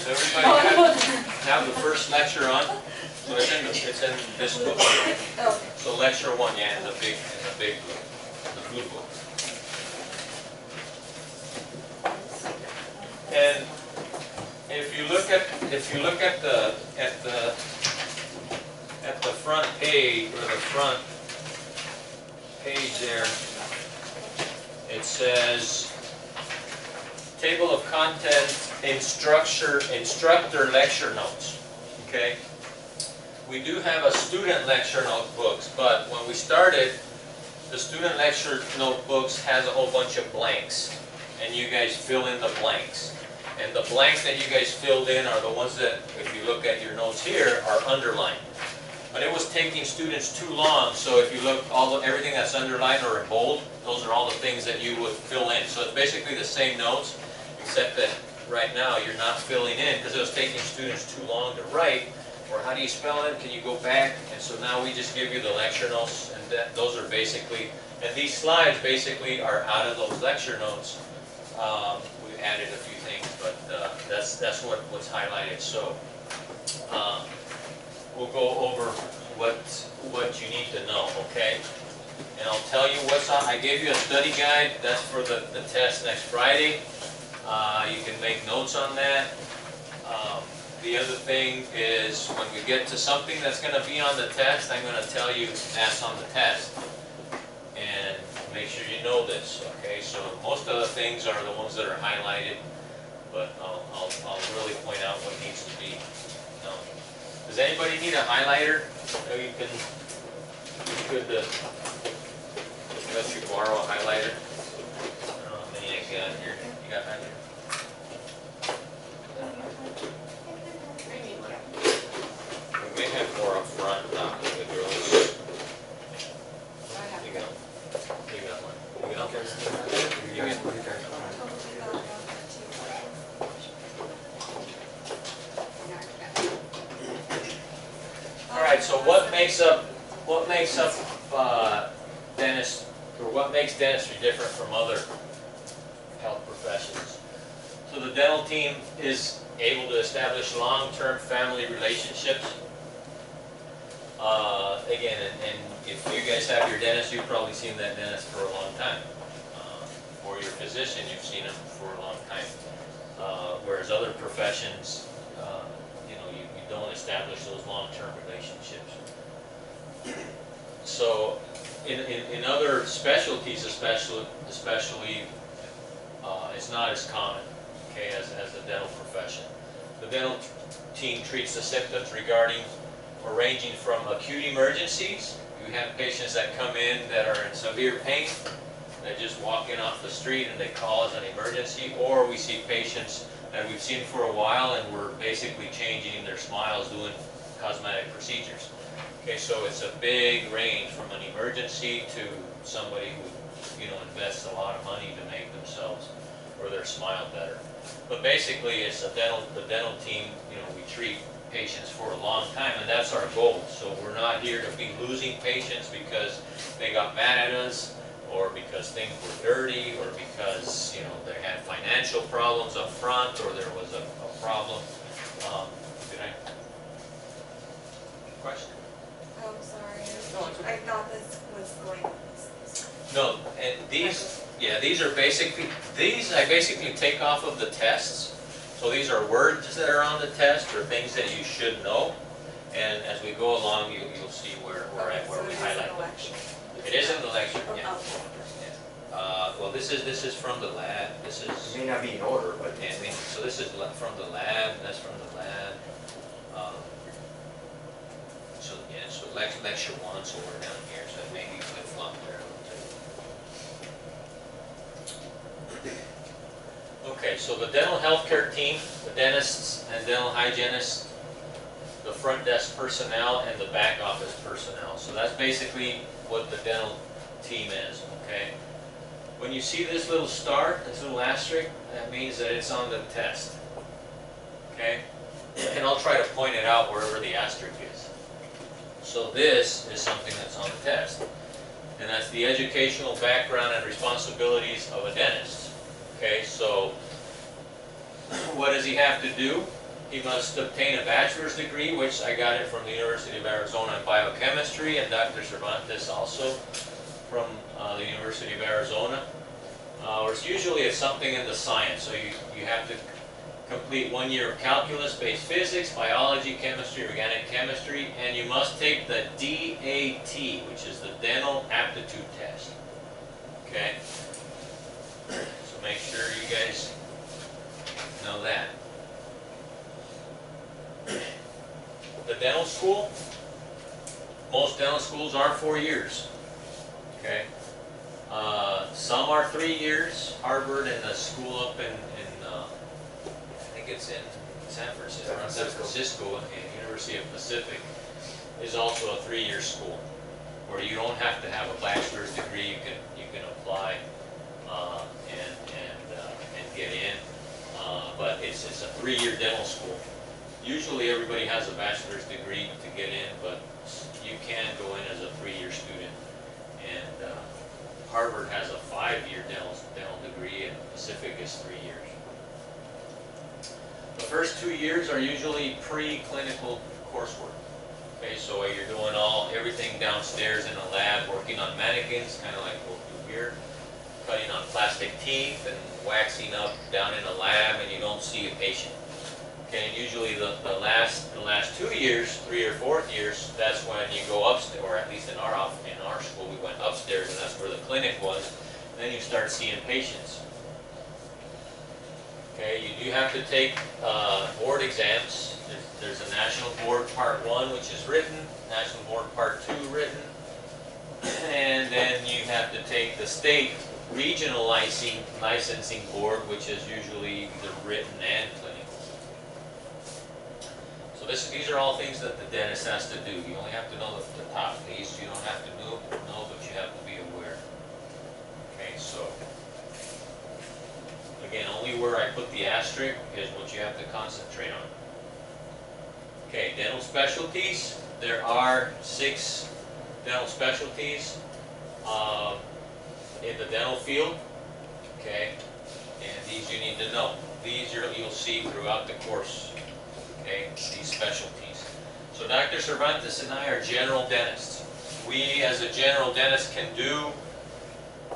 So everybody have the first lecture on. So it's in this book. So lecture 1, yeah, in the big book, the blue book. And if you look at the front page, or the front page there, it says table of contents, instructor lecture notes. Okay. We do have a student lecture notebooks, but when we started, the student lecture notebooks has a whole bunch of blanks, and you guys fill in the blanks. And the blanks that you guys filled in are the ones that, if you look at your notes here, are underlined. But it was taking students too long, so if you look, everything that's underlined or in bold, those are all the things that you would fill in. So it's basically the same notes, except that right now you're not filling in because it was taking students too long to write. Or how do you spell it? Can you go back? And so now we just give you the lecture notes, and those are basically, and these slides basically are out of those lecture notes. We added a few things, but that's what's highlighted. So we'll go over what you need to know, okay? And I'll tell you what's on. I gave you a study guide. That's for the test next Friday. You can make notes on that. The other thing is when we get to something that's going to be on the test, I'm going to tell you that's on the test. And make sure you know this, okay? So most of the things are the ones that are highlighted, but I'll really point out what needs to be known. Does anybody need a highlighter? So you could let you borrow a highlighter. I don't know how many I got here. You got highlighter? We may have more up front, not with the girls. You got one. You got one. You get one. All right. So what makes up dentist, or what makes dentistry different from other health professions? So the dental team is able to establish long-term family relationships. Again, and if you guys have your dentist, you've probably seen that dentist for a long time. Or your physician, you've seen him for a long time. Whereas other professions, you don't establish those long-term relationships. So, in other specialties, especially, it's not as common, okay, as the dental profession. The dental team treats the symptoms ranging from acute emergencies. We have patients that come in that are in severe pain. They just walk in off the street and they call as an emergency. Or we see patients that we've seen for a while and we're basically changing their smiles, doing cosmetic procedures. Okay, so it's a big range from an emergency to somebody who, invests a lot of money to make themselves or their smile better. But basically, it's the dental team. We treat patients for a long time, and that's our goal. So we're not here to be losing patients because they got mad at us, or because things were dirty, or because they had financial problems up front, or there was a problem. Did I? Question? Oh, sorry. I thought this was going. No, and these are basically, I basically take off of the tests. So these are words that are on the test, or things that you should know. And as we go along, you'll see where we're at, where we highlight them. It is in the lecture, yeah. Well, this is from the lab. This is. It may not be in order, but so this is from the lab. That's from the lab. So yeah, so lecture 1. So we're down here. So maybe flip flop there a little bit. Okay, so the dental healthcare team, the dentists and dental hygienists, the front desk personnel, and the back office personnel. So that's basically what the dental team is, okay? When you see this little star, this little asterisk, that means that it's on the test, okay? And I'll try to point it out wherever the asterisk is. So this is something that's on the test. And that's the educational background and responsibilities of a dentist. Okay, so what does he have to do? He must obtain a bachelor's degree, which I got it from the University of Arizona in biochemistry, and Dr. Cervantes also from the University of Arizona. Or usually it's something in the science, so you have to complete 1 year of calculus-based physics, biology, chemistry, organic chemistry, and you must take the DAT, which is the Dental Aptitude Test. Okay? So make sure you guys know that. The dental school, most dental schools are 4 years. Okay? Some are 3 years. Harvard and the school up in I think it's in San Francisco, and University of Pacific is also a 3-year school where you don't have to have a bachelor's degree. You can apply and get in, but it's a 3-year dental school. Usually everybody has a bachelor's degree to get in, but you can go in as a 3-year student. And Harvard has a 5-year dental degree, and Pacific is 3 years. The first 2 years are usually pre-clinical coursework. Okay, so you're doing everything downstairs in a lab, working on mannequins, kind of like we'll do here, cutting on plastic teeth and waxing up down in a lab, and you don't see a patient. Okay, and usually the last 2 years, 3 or 4th years, that's when you go upstairs, or at least in our school we went upstairs, and that's where the clinic was. And then you start seeing patients. Okay, you do have to take board exams. There's a National Board Part 1, which is written, National Board Part 2 written, and then you have to take the state regional licensing board, which is usually either written and clinical. So these are all things that the dentist has to do. You only have to know the top of these. You don't have to know, but you have to be aware. Okay, so again, only where I put the asterisk is what you have to concentrate on. Okay, dental specialties. There are 6 dental specialties in the dental field. Okay, and these you need to know. These you'll see throughout the course. Okay, these specialties. So Dr. Cervantes and I are general dentists. We, as a general dentist, can do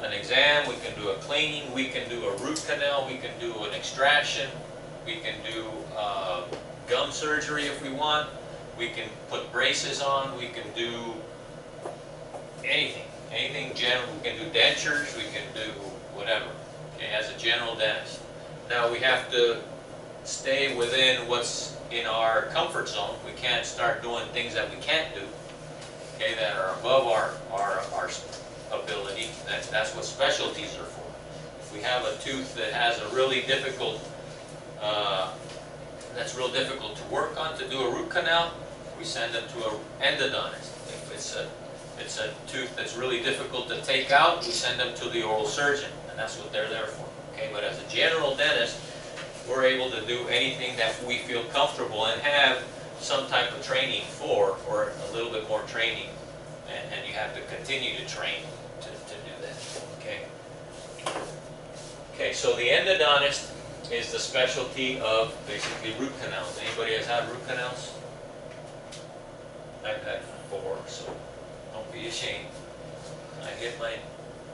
an exam, we can do a cleaning, we can do a root canal, we can do an extraction, we can do gum surgery if we want, we can put braces on, we can do anything general. We can do dentures, we can do whatever, okay, as a general dentist. Now we have to stay within what's in our comfort zone. We can't start doing things that we can't do, okay, that are above our ability. That's what specialties are for. If we have a tooth that has a really difficult, that's real difficult to work on, to do a root canal, we send them to an endodontist. If it's a tooth that's really difficult to take out, we send them to the oral surgeon, and that's what they're there for. Okay, but as a general dentist, we're able to do anything that we feel comfortable and have some type of training for, or a little bit more training, and you have to continue to train to do that. Okay. Okay, so the endodontist is the specialty of basically root canals. Anybody has had root canals? I've had 4, so don't be ashamed. I hit my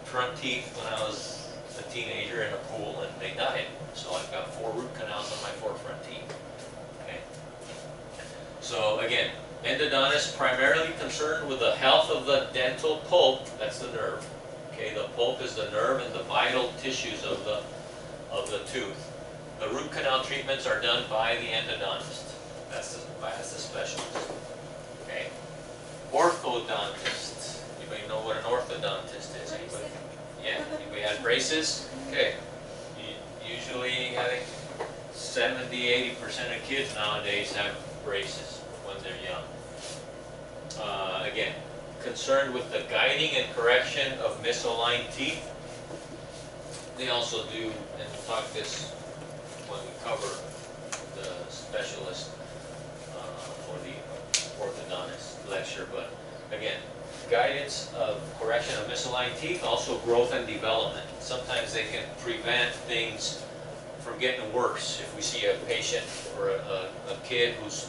front teeth when I was a teenager in a pool, and they died. So I've got 4 root canals on my 4 front teeth. Okay. So again, endodontist primarily concerned with the health of the dental pulp. That's the nerve. Okay, the pulp is the nerve and the vital tissues of the tooth. The root canal treatments are done by the endodontist. That's the specialist. Okay. Orthodontist. Anybody know what an orthodontist is? Anybody? Yeah. Anybody had braces? Okay. Usually, I think 70–80% of kids nowadays have braces when they're young. Again, concerned with the guiding and correction of misaligned teeth. They also do, and we'll talk this when we cover the specialist for the orthodontist lecture, but again, guidance of correction of misaligned teeth, also growth and development. Sometimes they can prevent things from getting worse. If we see a patient or a kid whose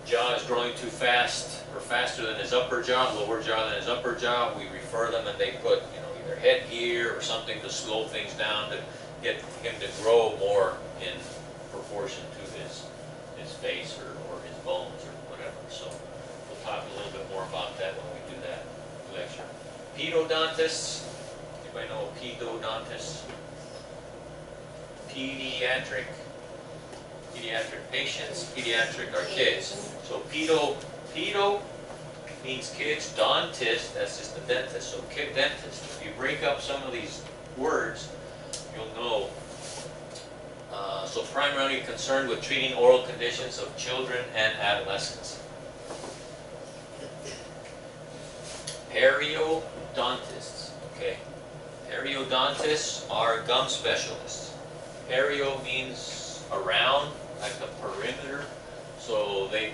jaw is growing too fast or faster than his upper jaw, lower jaw than his upper jaw, we refer them and they put, you know, either headgear or something to slow things down to get him to grow more in proportion to his face or his bones or whatever. So we'll talk a little bit more about that when we do that lecture. Pedodontists, anybody know a pedodontist? Pediatric patients, pediatric are kids. So pedo means kids, dentist, that's just the dentist, so kid dentist. If you break up some of these words, you'll know. So primarily concerned with treating oral conditions of children and adolescents. Periodontists, okay. Periodontists are gum specialists. Perio means around, like the perimeter. So they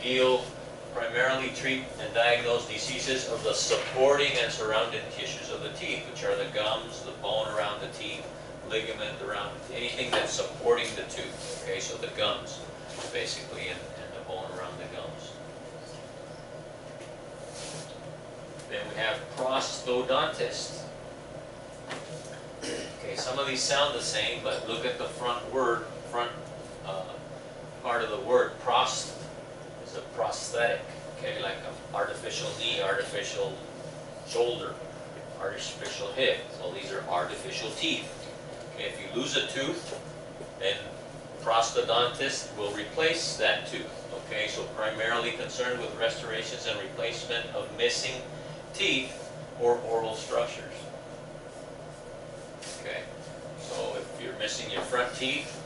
primarily treat and diagnose diseases of the supporting and surrounding tissues of the teeth, which are the gums, the bone around the teeth, ligament around, anything that's supporting the tooth. Okay, so the gums, basically, and the bone around the gums. Then we have prosthodontists. Okay, some of these sound the same, but look at the front part of the word. Prost is a prosthetic, okay, like an artificial knee, artificial shoulder, artificial hip. So these are artificial teeth. Okay, if you lose a tooth, then prosthodontist will replace that tooth. Okay, so primarily concerned with restorations and replacement of missing teeth or oral structures. Okay, so if you're missing your front teeth,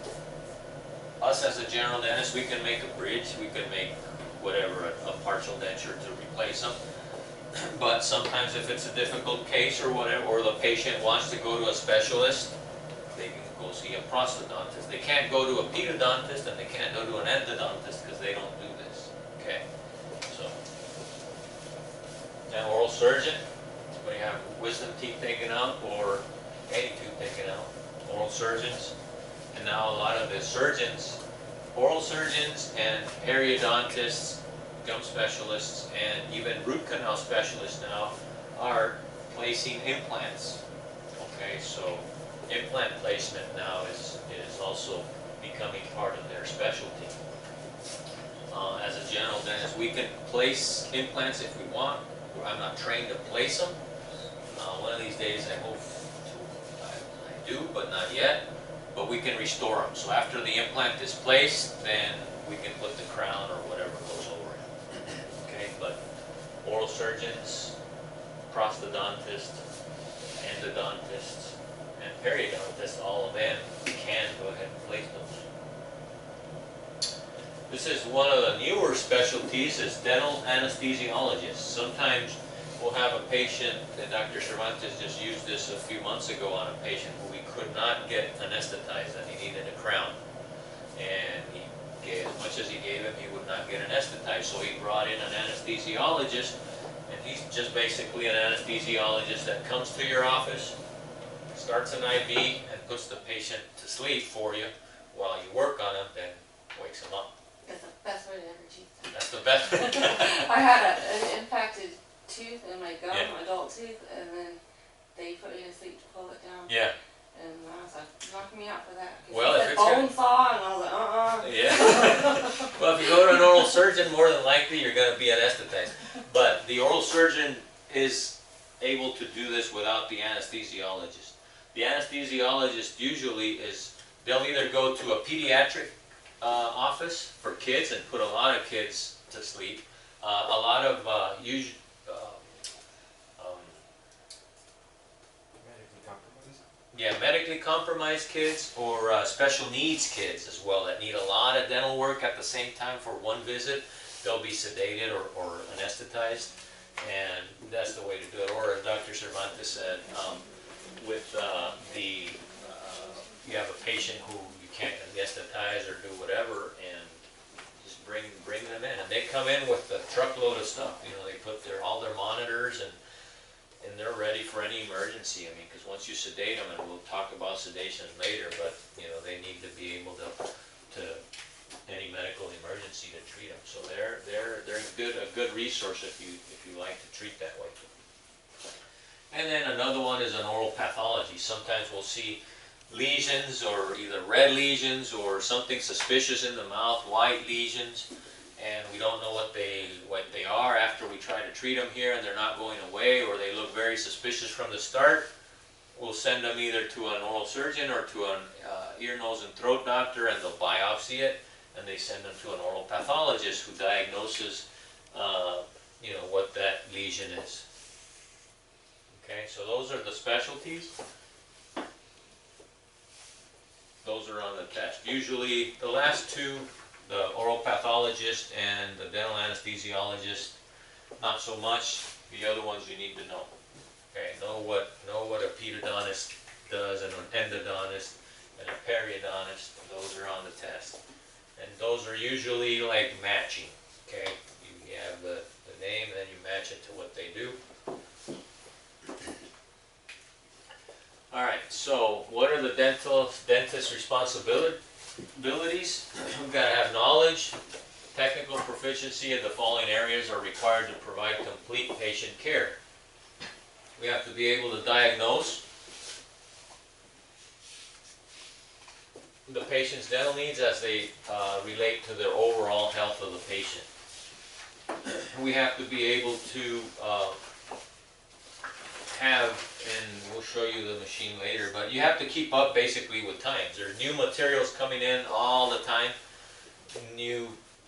us as a general dentist, we can make a bridge, we can make whatever, a partial denture to replace them. But sometimes if it's a difficult case or whatever, or the patient wants to go to a specialist, they can go see a prosthodontist. They can't go to a pedodontist and they can't go to an endodontist because they don't do this. Okay, so. Now oral surgeon, when you have wisdom teeth taken out or any tooth taken out, oral surgeons. And now a lot of the surgeons, oral surgeons and periodontists, gum specialists, and even root canal specialists now are placing implants. Okay, so implant placement now is also becoming part of their specialty. As a general dentist, we can place implants if we want. I'm not trained to place them. One of these days I hope I do, but not yet. But we can restore them. So after the implant is placed, then we can put the crown or whatever goes over it. Okay, but oral surgeons, prosthodontists, endodontists, and periodontists, all of them can go ahead and place those. This is one of the newer specialties, is dental anesthesiologists. Sometimes we'll have a patient, and Dr. Cervantes just used this a few months ago on a patient who we could not get anesthetized and he needed a crown. And he gave, as much as he gave him, he would not get anesthetized. So he brought in an anesthesiologist, and he's just basically an anesthesiologist that comes to your office, starts an IV, and puts the patient to sleep for you while you work on him, then wakes him up. That's the best way to ever cheat. That's the best. I had an impacted tooth in my gum, Yeah. adult tooth, and then they put me to sleep to pull it down. Yeah. And I was like, knock me out for that. Well, if it's bone saw, and I was like, Yeah. Well, if you go to an oral surgeon, more than likely you're going to be anesthetized. But the oral surgeon is able to do this without the anesthesiologist. The anesthesiologist usually is, they'll either go to a pediatric office for kids and put a lot of kids to sleep. A lot of medically compromised kids, or special needs kids as well that need a lot of dental work at the same time for one visit. They'll be sedated or anesthetized, and that's the way to do it. Or as Dr. Cervantes said, you have a patient who you can't anesthetize or do whatever, and just bring them in, and they come in with a truckload of stuff. You know, they put all their monitors and they're ready for any emergency. emergency. I mean, because once you sedate them, and we'll talk about sedation later, but you know, they need to be able to any medical emergency to treat them. So they're a good resource if you like to treat that way. And then another one is an oral pathology. Sometimes we'll see lesions, or either red lesions or something suspicious in the mouth, white lesions, and we don't know what they are after we try to treat them here, and they're not going away, or they look very suspicious from the start. We'll send them either to an oral surgeon or to an ear, nose, and throat doctor, and they'll biopsy it, and they send them to an oral pathologist who diagnoses, you know, what that lesion is. Okay, so those are the specialties. Those are on the test. Usually the last two, the oral pathologist and the dental anesthesiologist, not so much. The other ones you need to know. Okay, know what a pedodontist does, and an endodontist and a periodontist. Those are on the test. And those are usually like matching. Okay, you have the name, and then you match it to what they do. Alright, so what are the dentist's responsibilities? We've got to have knowledge, technical proficiency in the following areas are required to provide complete patient care. We have to be able to diagnose the patient's dental needs as they relate to the overall health of the patient. We have to be able to have, and we'll show you the machine later, but you have to keep up basically with times. There are new materials coming in all the time.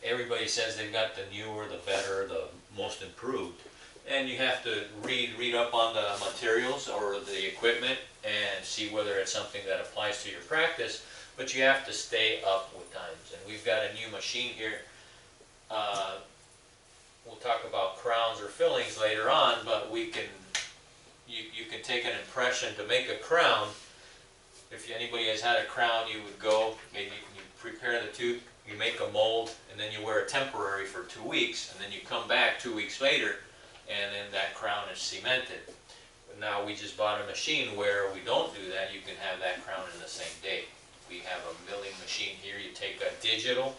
Everybody says they've got the newer, the better, the most improved. And you have to read up on the materials or the equipment and see whether it's something that applies to your practice, but you have to stay up with times. And we've got a new machine here. We'll talk about crowns or fillings later on, but we can you can take an impression to make a crown. If anybody has had a crown, you would go, maybe you prepare the tooth, you make a mold, and then you wear a temporary for 2 weeks, and then you come back 2 weeks later, and then that crown is cemented. But now we just bought a machine where we don't do that. You can have that crown in the same day. We have a milling machine here. You take a digital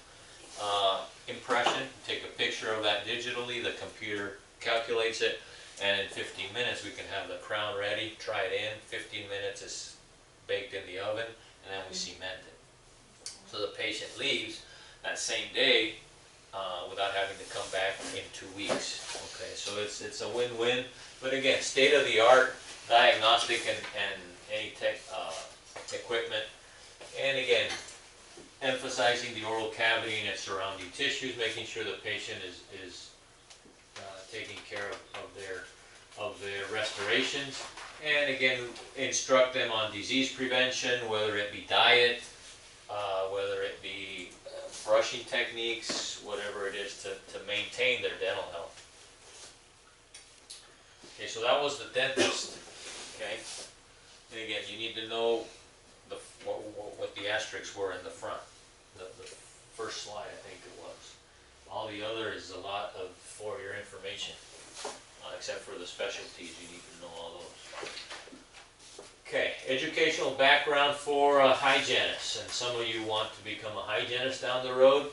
impression, take a picture of that digitally, the computer calculates it, and in 15 minutes we can have the crown ready, try it in. 15 minutes is baked in the oven, and then we cement it. So the patient leaves that same day without having to come back in 2 weeks. Okay, so it's a win-win. But again, state-of-the-art diagnostic and any tech equipment. And again, emphasizing the oral cavity and its surrounding tissues, making sure the patient is taking care of their restorations, and again instruct them on disease prevention, whether it be diet, whether it be brushing techniques, whatever it is to maintain their dental health. Okay, so that was the dentist. Okay, and again you need to know what the asterisks were in the front, the first slide I think it was. All the other is a lot for your information, except for the specialties. You need to know all those. Okay, educational background for hygienists, and some of you want to become a hygienist down the road.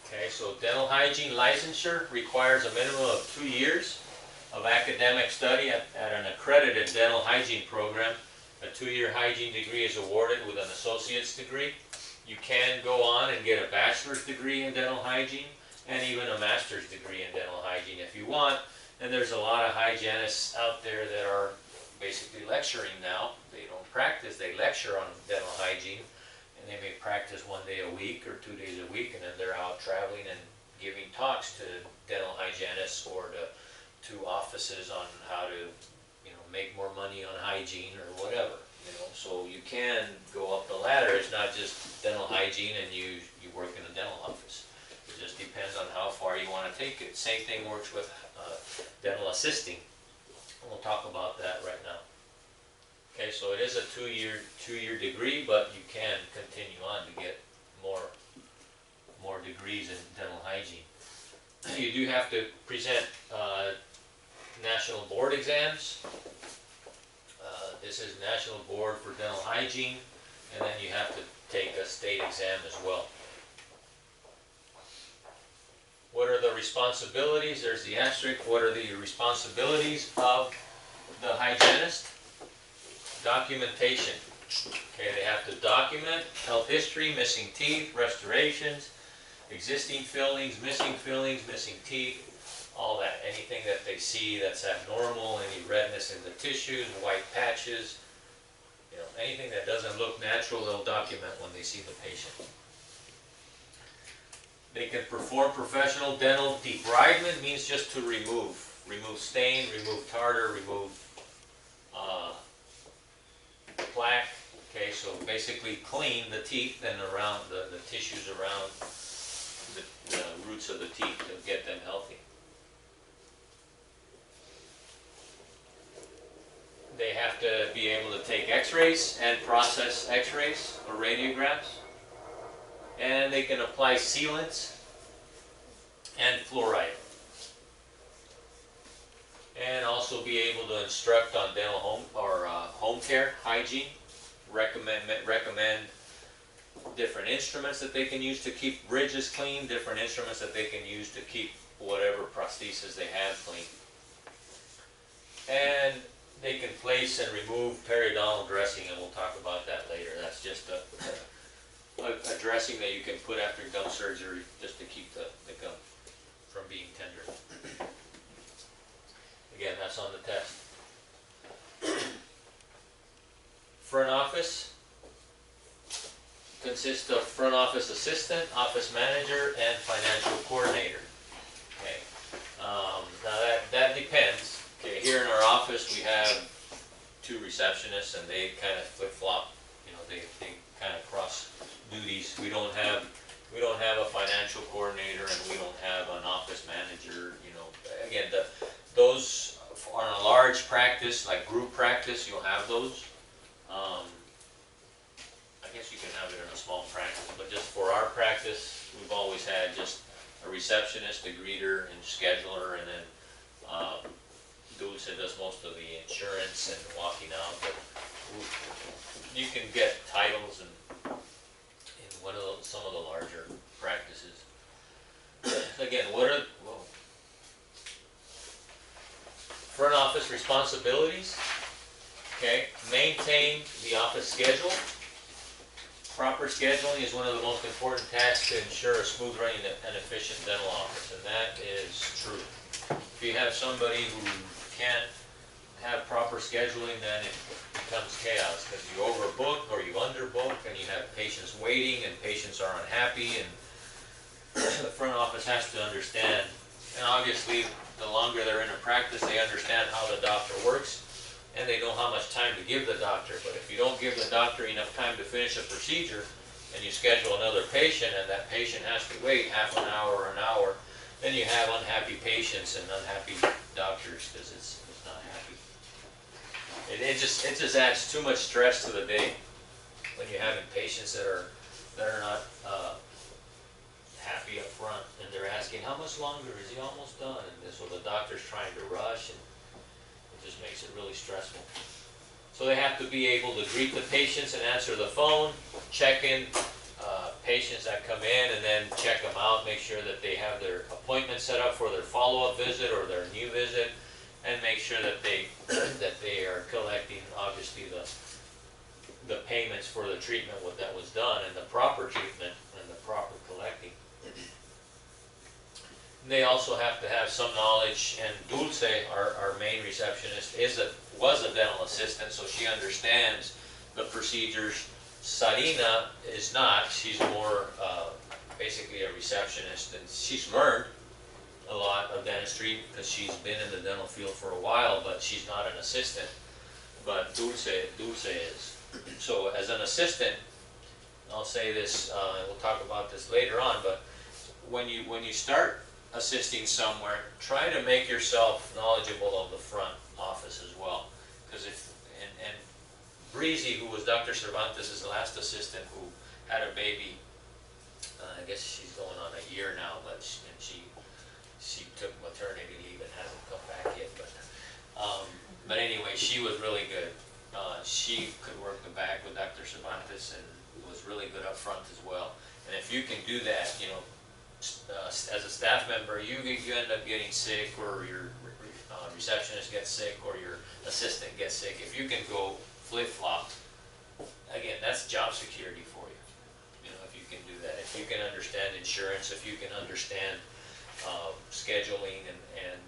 Okay, so dental hygiene licensure requires a minimum of 2 years of academic study at an accredited dental hygiene program. A 2-year hygiene degree is awarded with an associate's degree. You can go on and get a bachelor's degree in dental hygiene and even a master's degree in dental hygiene if you want. And there's a lot of hygienists out there that are basically lecturing now. They don't practice, they lecture on dental hygiene, and they may practice 1 day a week or 2 days a week, and then they're out traveling and giving talks to dental hygienists or to offices on how to, you know, make more money on hygiene or whatever. You know, so you can go up the ladder. It's not just dental hygiene and you work in a dental office. It just depends on how far you want to take it. Same thing works with dental assisting. We'll talk about that right now. Okay, so it is a two-year degree, but you can continue on to get more degrees in dental hygiene. You do have to present national board exams. This is National Board for Dental Hygiene, and then you have to take a state exam as well. What are the responsibilities? There's the asterisk. What are the responsibilities of the hygienist? Documentation. Okay, they have to document health history, missing teeth, restorations, existing fillings, missing teeth, all that. Anything that they see that's abnormal, any redness in the tissues, white patches, you know, anything that doesn't look natural, they'll document when they see the patient. They can perform professional dental debridement, means just to remove stain, remove tartar, remove plaque. Okay, so basically clean the teeth and around the tissues around the roots of the teeth to get them healthy. They have to be able to take x-rays and process x-rays or radiographs. And they can apply sealants and fluoride. And also be able to instruct on dental home care hygiene. Recommend different instruments that they can use to keep bridges clean, different instruments that they can use to keep whatever prosthesis they have clean. And they can place and remove periodontal dressing, and we'll talk about that later. That's just a dressing that you can put after gum surgery just to keep the gum from being tender. Again, that's on the test. Front office consists of front office assistant, office manager, and financial coordinator. Okay. Now that depends. Okay, here in our office we have 2 receptionists, and they kind of flip-flop. You know, they kind of cross duties. We don't have a financial coordinator, and we don't have an office manager. You know, again, those on a large practice, like group practice, you'll have those. I guess you can have it in a small practice, but just for our practice, we've always had just a receptionist, a greeter, and scheduler, and then Dulce does most of the insurance and walking out. But you can get titles in some of the larger practices. Again, what are front office responsibilities? Okay, maintain the office schedule. Proper scheduling is one of the most important tasks to ensure a smooth running and efficient dental office, and that is true. If you have somebody who can't have proper scheduling, then it becomes chaos, because you overbook or you underbook, and you have patients waiting, and patients are unhappy, and the front office has to understand. And obviously, the longer they're in a practice, they understand how the doctor works, and they know how much time to give the doctor. But if you don't give the doctor enough time to finish a procedure, and you schedule another patient, and that patient has to wait half an hour or an hour, then you have unhappy patients and unhappy doctors, because it's not happy. It just adds too much stress to the day when you're having patients that are not happy up front, and they're asking, how much longer, is he almost done? And so the doctor's trying to rush, and it just makes it really stressful. So they have to be able to greet the patients and answer the phone, check in patients that come in, and then check them out, make sure that they have their appointment set up for their follow-up visit or their new visit, and make sure that they are collecting, obviously, the payments for the treatment that was done, and the proper treatment and the proper collecting. They also have to have some knowledge, and Dulce, our main receptionist, was a dental assistant, so she understands the procedures. Sarina is not. She's more basically a receptionist, and she's learned a lot of dentistry because she's been in the dental field for a while, but she's not an assistant. But Dulce is. So as an assistant, I'll say this, we'll talk about this later on, but when you start assisting somewhere, try to make yourself knowledgeable of the front office as well. Because and Breezy, who was Dr. Cervantes' last assistant, who had a baby, I guess she's going on a year now, but she took maternity leave and hasn't come back yet. But anyway, she was really good. She could work the back with Dr. Cervantes and was really good up front as well. And if you can do that, you know, as a staff member, you end up getting sick, or your receptionist gets sick, or your assistant gets sick. If you can go flip-flop, again, that's job security for you. You know, if you can do that, if you can understand insurance, if you can understand scheduling, and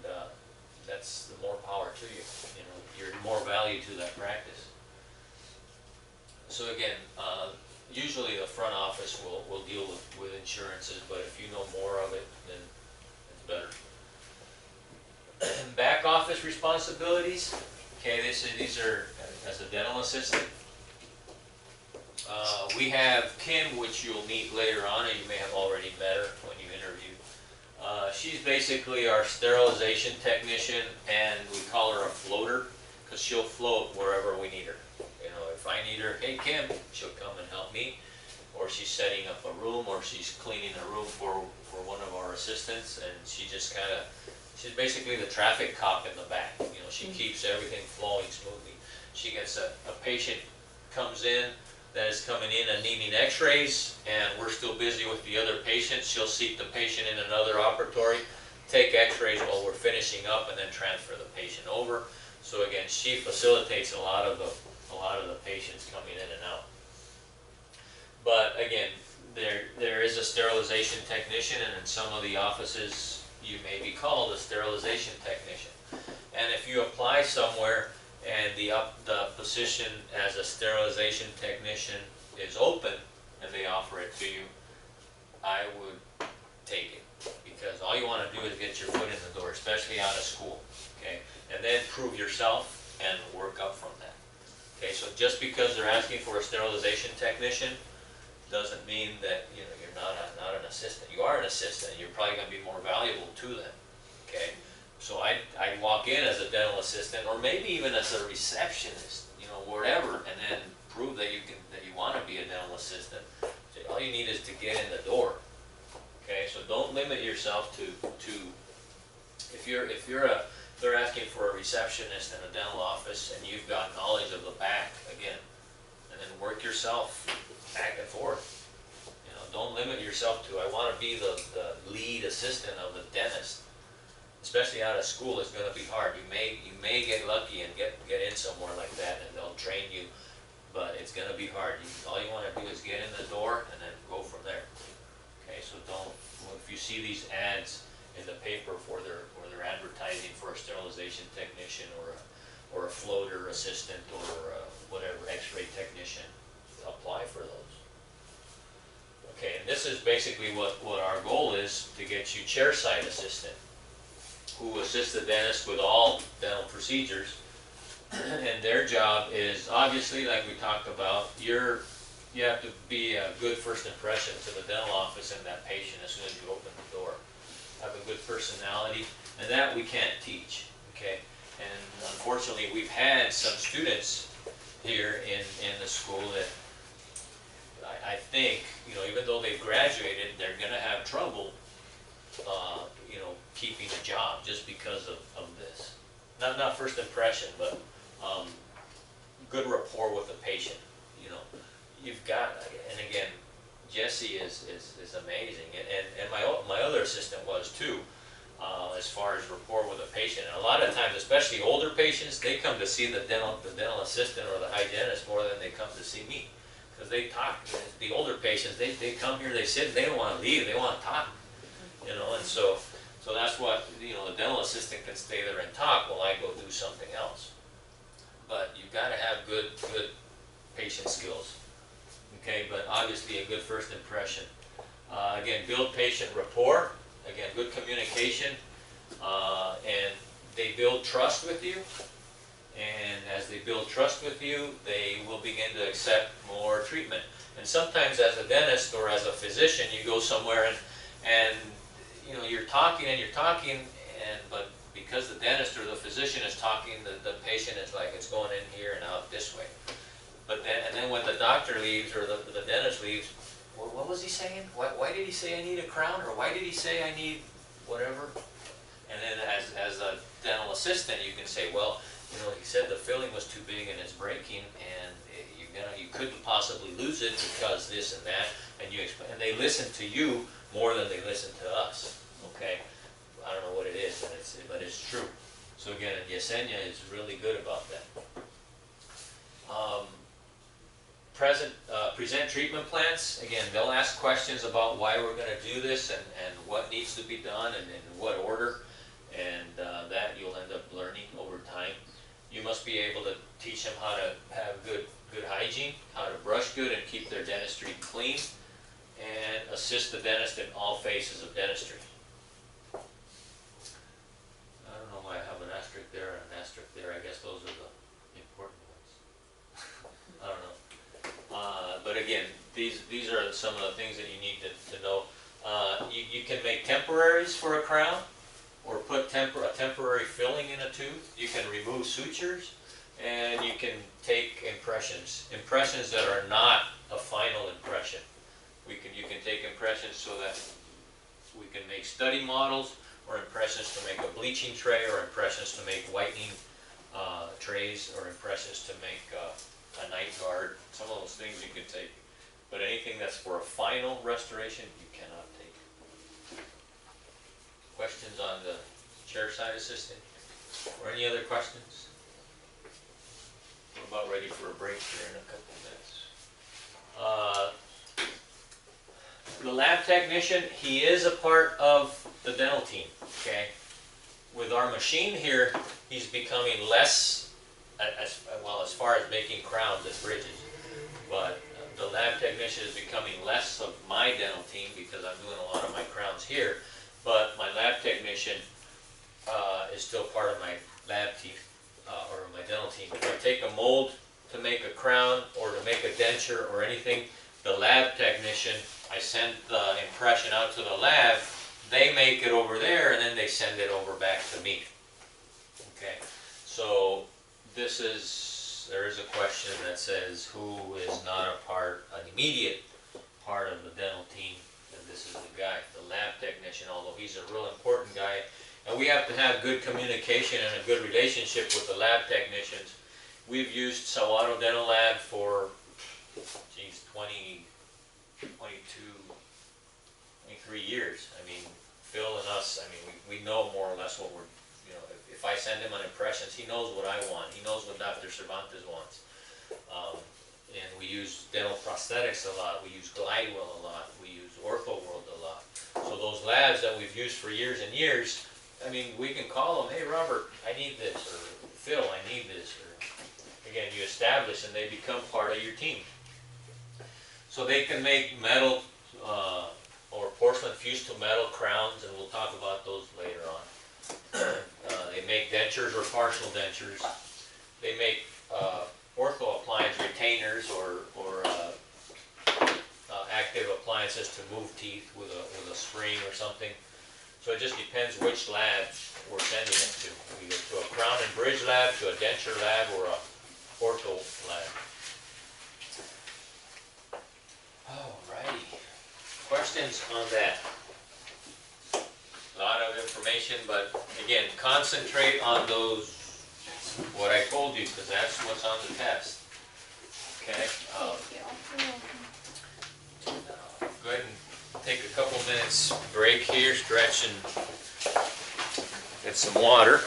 that's the more power to you. You know, you're more value to that practice. So again, usually the front office will deal with insurances, but if you know more of it, then it's better. Back office responsibilities. Okay, these are as a dental assistant. We have Kim, which you'll meet later on, and you may have already met her when you interview. She's basically our sterilization technician, and we call her a floater because she'll float wherever we need her. You know, if I need her, hey Kim, she'll come and help me, or she's setting up a room, or she's cleaning a room for one of our assistants, and she's basically the traffic cop in the back. You know, she keeps everything flowing smoothly. She gets a patient comes in that is coming in and needing x-rays, and we're still busy with the other patients. She'll seat the patient in another operatory, take x-rays while we're finishing up, and then transfer the patient over. So again, she facilitates a lot of the patients coming in and out. But again, there is a sterilization technician, and in some of the offices you may be called a sterilization technician. And if you apply somewhere and the position as a sterilization technician is open and they offer it to you, I would take it, because all you want to do is get your foot in the door, especially out of school, okay? And then prove yourself and work up from that. Okay, so just because they're asking for a sterilization technician doesn't mean that, you know, you're not an assistant. You are an assistant, and you're probably going to be more valuable to them. Okay, so I'd walk in as a dental assistant, or maybe even as a receptionist, you know, whatever, and then prove that you want to be a dental assistant. So all you need is to get in the door. Okay, so don't limit yourself to if they're asking for a receptionist in a dental office, and you've got knowledge of the back, again, and then work yourself back and forth. You know, don't limit yourself to, I want to be the lead assistant of the dentist. Especially out of school, it's going to be hard. You may get lucky and get in somewhere like that, and they'll train you, but it's going to be hard. All you want to do is get in the door and then go from there. Okay, so if you see these ads in the paper where they're advertising for a sterilization technician, or a floater assistant, or whatever, x-ray technician, apply for those. Okay, and this is basically what our goal is, to get you chairside assistant, who assists the dentist with all dental procedures. And their job is, obviously, like we talked about, you have to be a good first impression to the dental office and that patient as soon as you open the door. Have a good personality, and that we can't teach, okay? And unfortunately, we've had some students here in the school that I think, you know, even though they've graduated, they're going to have trouble, you know, keeping a job just because of this. Not first impression, but good rapport with the patient. You know, you've got, and again, Jesse is amazing, and my other assistant was too, as far as rapport with the patient. And a lot of times, especially older patients, they come to see the dental assistant or the hygienist more than they come to see me, because they talk. The older patients, they come here, they sit, they don't want to leave, they want to talk. You know, and so that's what, you know, the dental assistant can stay there and talk while I go do something else. But you've got to have good patient skills. Okay, but obviously a good first impression. Again, build patient rapport. Again, good communication, and they build trust with you. And as they build trust with you, they will begin to accept more treatment. And sometimes, as a dentist or as a physician, you go somewhere and you know, you're talking, but because the dentist or the physician is talking, the patient is like, it's going in here and out this way. But then when the doctor leaves or the dentist leaves, well, what was he saying? Why did he say I need a crown? Or why did he say I need whatever? And then as a dental assistant, you can say, well, he said the filling was too big and it's breaking, and you couldn't possibly lose it because this and that, and and they listen to you more than they listen to us, okay? I don't know what it is, but it's true. So again, Yesenia is really good about that. Present treatment plans. Again, they'll ask questions about why we're going to do this and what needs to be done and in what order, and that you'll end up learning over time. You must be able to teach them how to have good hygiene, how to brush good and keep their dentistry clean, and assist the dentist in all phases of dentistry. I don't know why I have an asterisk there and an asterisk there. I guess those are the important ones. I don't know. But again, these are some of the things that you need to know. You can make temporaries for a crown, or put a temporary filling in a tooth. You can remove sutures, and you can take impressions that are not a final impression. You can take impressions so that we can make study models, or impressions to make a bleaching tray, or impressions to make whitening trays, or impressions to make a night guard. Some of those things you can take, but anything that's for a final restoration, you cannot take. Questions on the chairside assistant? Or any other questions? We're about ready for a break here in a couple minutes. The lab technician, he is a part of the dental team, okay? With our machine here, he's becoming less, as far as making crowns and bridges, but the lab technician is becoming less of my dental team because I'm doing a lot of my crowns here, but my lab technician is still part of my lab team, or my dental team. If I take a mold to make a crown or to make a denture or anything, the lab technician, I send the impression out to the lab, they make it over there, and then they send it over back to me. Okay, so there is a question that says who is not an immediate part of the dental team, and this is the guy, the lab technician, although he's a real important guy. And we have to have good communication and a good relationship with the lab technicians. We've used Sawato Dental Lab for, 23 years. I mean, Phil and us, I mean, we know more or less what we're, if I send him an impressions, he knows what I want. He knows what Dr. Cervantes wants. And we use dental prosthetics a lot. We use Glidewell a lot. We use OrthoWorld a lot. So those labs that we've used for years and years, I mean, we can call them, hey Robert, I need this, or Phil, I need this, or again, you establish and they become part of your team. So they can make metal or porcelain fused to metal crowns, and we'll talk about those later on. They make dentures or partial dentures. They make ortho appliance retainers or active appliances to move teeth with a spring or something. So it just depends which lab we're sending it to, either to a crown and bridge lab, to a denture lab, or a ortho lab. Alrighty. Questions on that? A lot of information, but again, concentrate on those, what I told you, because that's what's on the test. Okay? Go ahead and take a couple minutes break here, stretch and get some water.